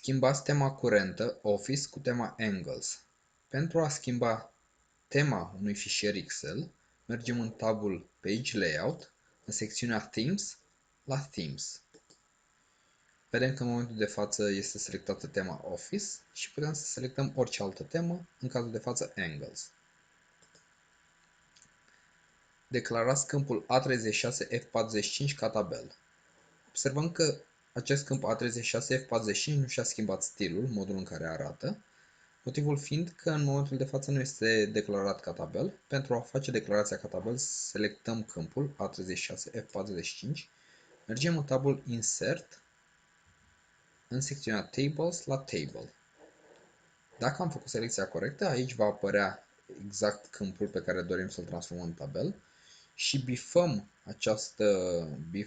Schimbați tema curentă Office cu tema Angles. Pentru a schimba tema unui fișier Excel, mergem în tabul Page Layout, în secțiunea Themes, la Themes. Vedem că în momentul de față este selectată tema Office și putem să selectăm orice altă temă, în cazul de față Angles. Declarați câmpul A36F45 ca tabel. Observăm că acest câmp A36F45 nu și-a schimbat stilul, modul în care arată, motivul fiind că în momentul de față nu este declarat ca tabel. Pentru a face declarația ca tabel, selectăm câmpul A36F45, mergem în tabul Insert, în secțiunea Tables la Table. Dacă am făcut selecția corectă, aici va apărea exact câmpul pe care dorim să-l transformăm în tabel și bifăm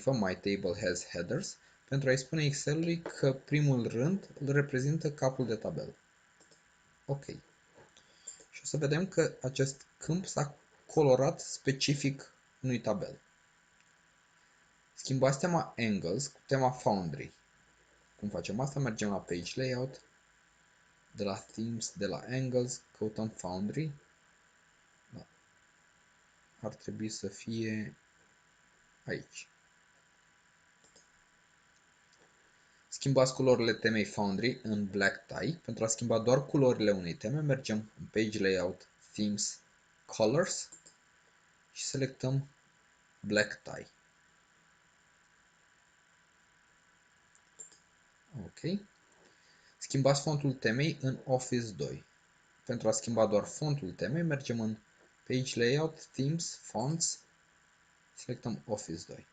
My Table Has Headers pentru a-i spune Excel-ului că primul rând îl reprezintă capul de tabel. Ok. Și o să vedem că acest câmp s-a colorat specific unui tabel. Schimbați tema Angles cu tema Foundry. Cum facem asta? Mergem la Page Layout, de la Themes, de la Angles, căutăm Foundry. Da. Ar trebui să fie aici. Schimbați culorile temei Foundry în Black Tie. Pentru a schimba doar culorile unei teme, mergem în Page Layout, Themes, Colors și selectăm Black Tie. Ok. Schimbați fontul temei în Office 2. Pentru a schimba doar fontul temei, mergem în Page Layout, Themes, Fonts, selectăm Office 2.